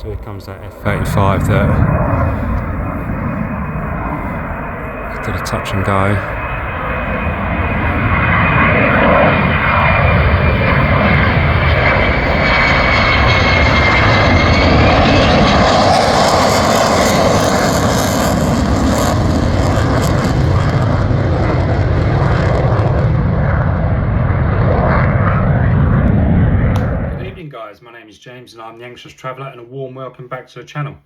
So here comes that F-35 that did a touch and go. Guys, my name is James and I'm the Anxious Traveller, and a warm welcome back to the channel.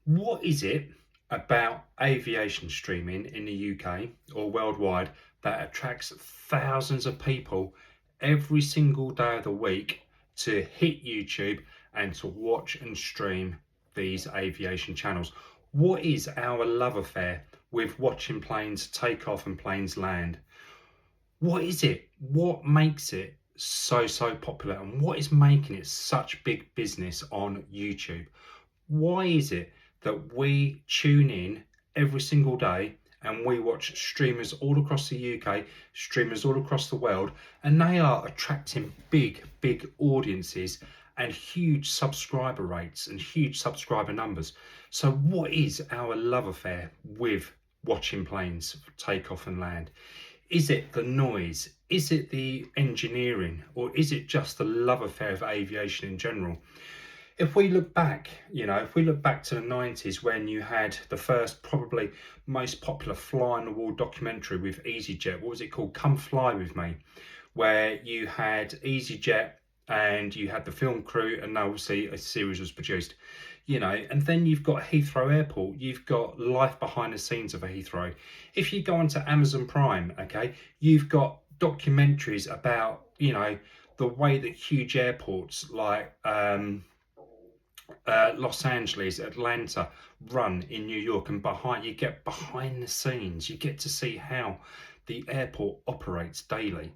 What is it about aviation streaming in the UK or worldwide that attracts thousands of people every single day of the week to hit YouTube and to watch and stream these aviation channels? What is our love affair with watching planes take off and planes land? What is it? What makes it so popular, and what is making it such big business on YouTube? Why is it that we tune in every single day and we watch streamers all across the UK, streamers all across the world, and they are attracting big audiences and huge subscriber rates and huge subscriber numbers? So what is our love affair with watching planes take off and land? Is it the noise? Is it the engineering? Or is it just the love affair of aviation in general? If we look back, if we look back to the 90s, when you had the first, probably most popular fly on the wall documentary with EasyJet, what was it called? Come Fly With Me, where you had EasyJet and you had the film crew, and obviously a series was produced. And then you've got Heathrow Airport, you've got life behind the scenes of a Heathrow. If you go onto Amazon Prime, okay, you've got documentaries about, the way that huge airports like Los Angeles, Atlanta run in New York, and you get behind the scenes, you get to see how the airport operates daily.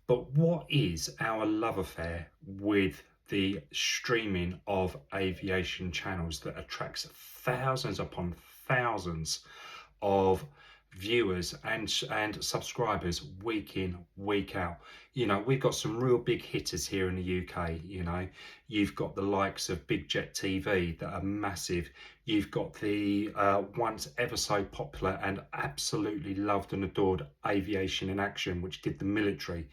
But what is our love affair with the streaming of aviation channels that attracts thousands upon thousands of viewers and subscribers week in, week out? We've got some real big hitters here in the UK. You've got the likes of Big Jet TV that are massive. You've got the once ever so popular and absolutely loved and adored Aviation in Action, which did the military.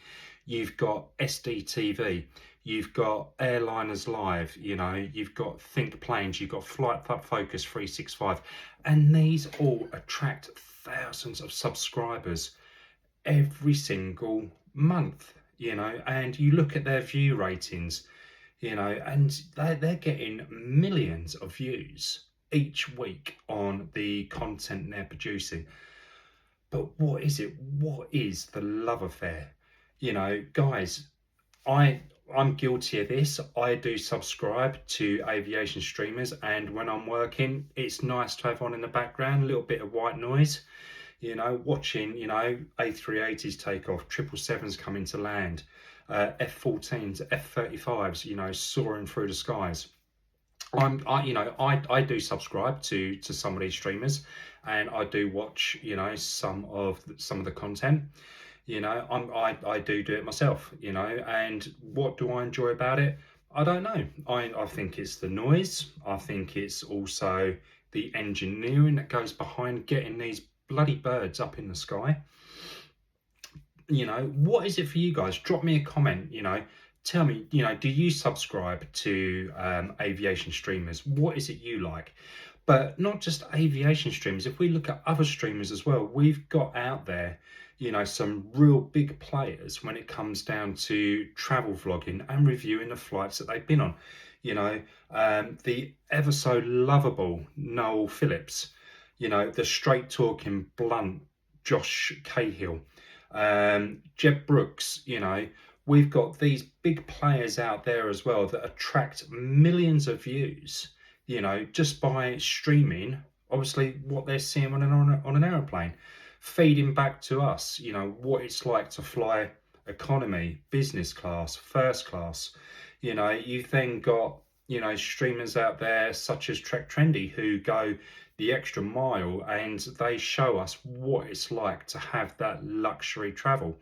You've got SDTV, you've got Airliners Live, you've got Think Planes, you've got Flight Focus 365, and these all attract thousands of subscribers every single month, and you look at their view ratings, and they're getting millions of views each week on the content they're producing. But what is it? What is the love affair? Guys, I'm guilty of this. I do subscribe to aviation streamers, and when I'm working, it's nice to have on in the background a little bit of white noise, watching, A380s take off, 777s coming to land, F-14s, F-35s, soaring through the skies. I do subscribe to some of these streamers, and I do watch, some of the content. I do it myself, and what do I enjoy about it? I don't know. I think it's the noise. I think it's also the engineering that goes behind getting these bloody birds up in the sky. What is it for you guys? Drop me a comment, tell me, do you subscribe to aviation streamers? What is it you like? But not just aviation streamers. If we look at other streamers as well, we've got out there, some real big players when it comes down to travel vlogging and reviewing the flights that they've been on. The ever so lovable Noel Phillips, the straight talking, blunt Josh Cahill, Jeb Brooks, we've got these big players out there as well that attract millions of views, just by streaming, obviously, what they're seeing on an aeroplane, feeding back to us, what it's like to fly economy, business class, first class. You've then got, streamers out there such as Trek Trendy who go the extra mile, and they show us what it's like to have that luxury travel.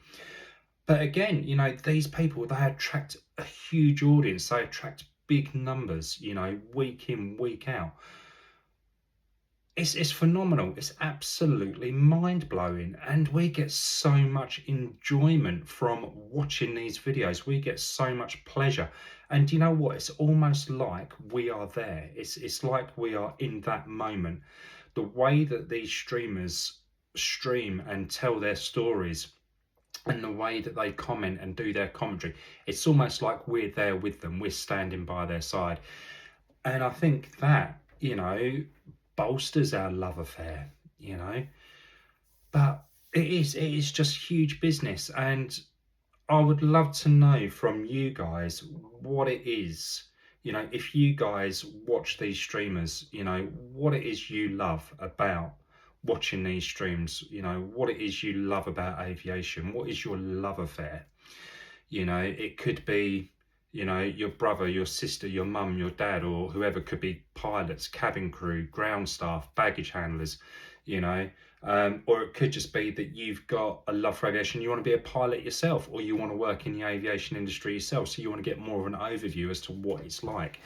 But again, these people, they attract a huge audience. They attract big numbers, you know, week in, week out. It's phenomenal. It's absolutely mind-blowing, and we get so much enjoyment from watching these videos. We get so much pleasure, and you know what, it's almost like we are there. It's like we are in that moment. The way that these streamers stream and tell their stories, and the way that they comment and do their commentary, it's almost like we're there with them. We're standing by their side. And I think that, you know, bolsters our love affair, you know. But it is just huge business, and I would love to know from you guys what it is. You know, if you guys watch these streamers, you know, what it is you love about watching these streams, you know, what it is you love about aviation, what is your love affair. You know, it could be, you know, your brother, your sister, your mum, your dad, or whoever. Could be pilots, cabin crew, ground staff, baggage handlers, you know. Or it could just be that you've got a love for aviation, you want to be a pilot yourself, or you want to work in the aviation industry yourself, so you want to get more of an overview as to what it's like.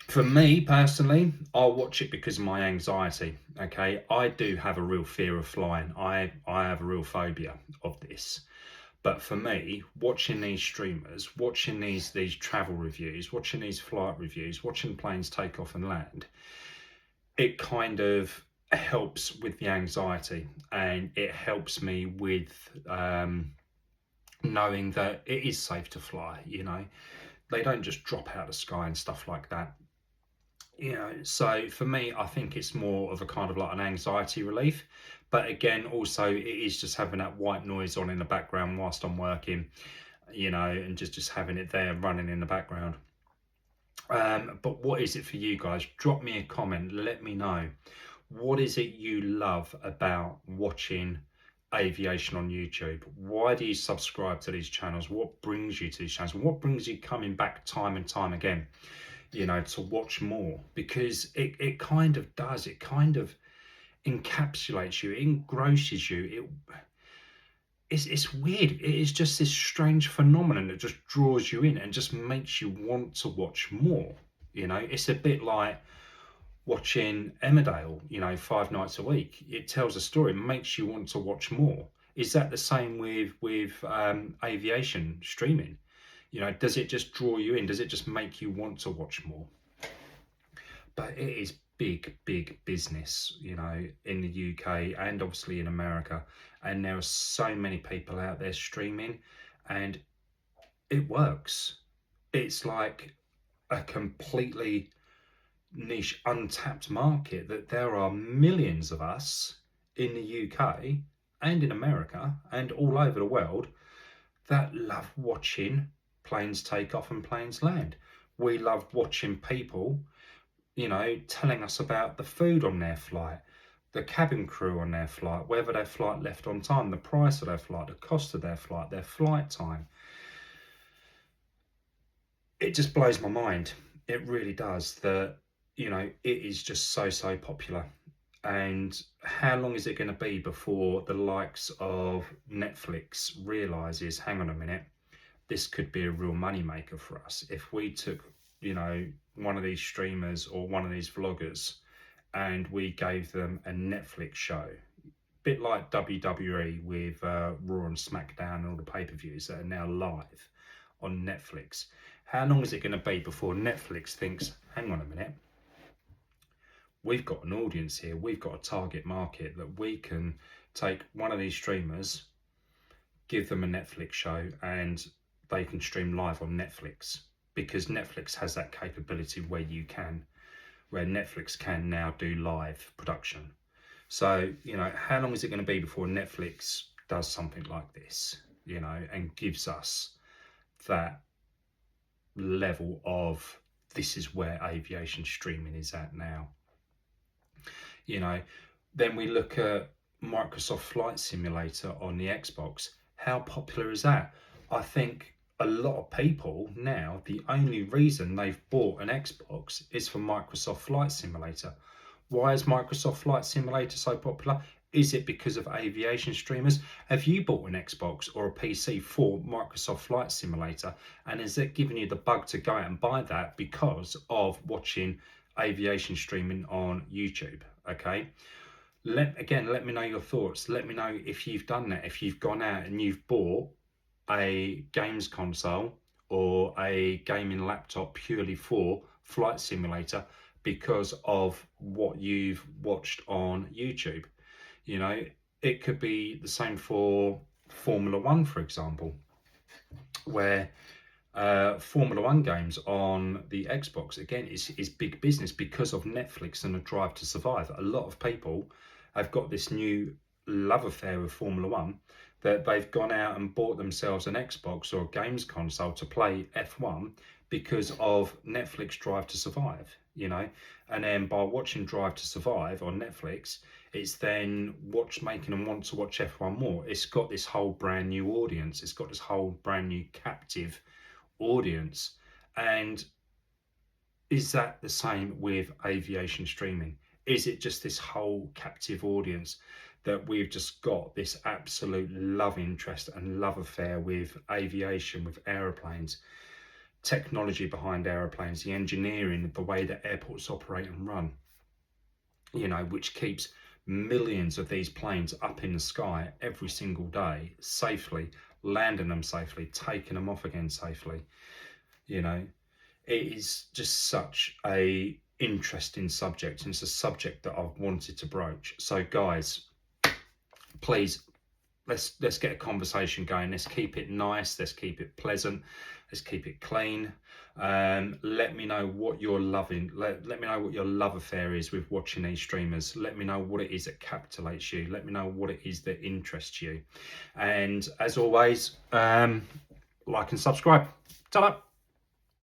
For me personally, I'll watch it because of my anxiety. Okay, I do have a real fear of flying. I have a real phobia of this. But for me, watching these streamers, watching these travel reviews, watching these flight reviews, watching planes take off and land, it kind of helps with the anxiety, and it helps me with knowing that it is safe to fly. You know, they don't just drop out of the sky and stuff like that. You know, so for me, I think it's more of a kind of like an anxiety relief. But again, also it is just having that white noise on in the background whilst I'm working, you know, and just having it there running in the background. But what is it for you guys? Drop me a comment, let me know. What is it you love about watching aviation on YouTube? Why do you subscribe to these channels? What brings you to these channels? What brings you coming back time and time again, you know, to watch more? Because it kind of does, it kind of encapsulates you, it engrosses you. It's weird. It is just this strange phenomenon that just draws you in and just makes you want to watch more. You know, it's a bit like watching Emmerdale, you know, 5 nights a week. It tells a story, makes you want to watch more. Is that the same with aviation streaming? You know, does it just draw you in? Does it just make you want to watch more? But it is big business, you know, in the UK and obviously in America. And there are so many people out there streaming, and it works. It's like a completely niche, untapped market, that there are millions of us in the UK and in America and all over the world that love watching planes take off and planes land. We love watching people, you know, telling us about the food on their flight, the cabin crew on their flight, whether their flight left on time, the price of their flight, the cost of their flight time. It just blows my mind. It really does, that, you know, it is just so popular. And how long is it going to be before the likes of Netflix realizes, hang on a minute, this could be a real money maker for us if we took, you know, one of these streamers or one of these vloggers and we gave them a Netflix show, a bit like WWE with Raw and SmackDown and all the pay-per-views that are now live on Netflix. How long is it going to be before Netflix thinks, hang on a minute, we've got an audience here, we've got a target market, that we can take one of these streamers, give them a Netflix show, and they can stream live on Netflix, because Netflix has that capability where Netflix can now do live production. So, you know, how long is it going to be before Netflix does something like this, you know, and gives us that level of, this is where aviation streaming is at now? You know, then we look at Microsoft Flight Simulator on the Xbox. How popular is that? I think a lot of people now, the only reason they've bought an Xbox is for Microsoft Flight Simulator. Why is Microsoft Flight Simulator so popular? Is it because of aviation streamers? Have you bought an Xbox or a PC for Microsoft Flight Simulator, and is it giving you the bug to go out and buy that because of watching aviation streaming on YouTube? Okay. Let me know your thoughts. Let me know if you've done that, if you've gone out and you've bought a games console or a gaming laptop purely for Flight Simulator because of what you've watched on YouTube. You know, it could be the same for Formula One, for example, where Formula One games on the Xbox, again, is big business because of Netflix and the drive to survive. A lot of people have got this new love affair with Formula One, that they've gone out and bought themselves an Xbox or a games console to play F1 because of Netflix Drive to Survive, you know. And then by watching Drive to Survive on Netflix, it's then making them want to watch F1 more. It's got this whole brand new audience. It's got this whole brand new captive audience. And is that the same with aviation streaming? Is it just this whole captive audience that we've just got this absolute love interest and love affair with aviation, with aeroplanes, technology behind aeroplanes, the engineering, the way that airports operate and run, you know, which keeps millions of these planes up in the sky every single day safely, landing them safely, taking them off again safely. You know, it is just such a interesting subject, and it's a subject that I've wanted to broach. So guys, please, let's get a conversation going. Let's keep it nice, let's keep it pleasant, let's keep it clean. Let me know what you're loving. Let me know what your love affair is with watching these streamers. Let me know what it is that captivates you. Let me know what it is that interests you. And as always, like and subscribe. Ta-da!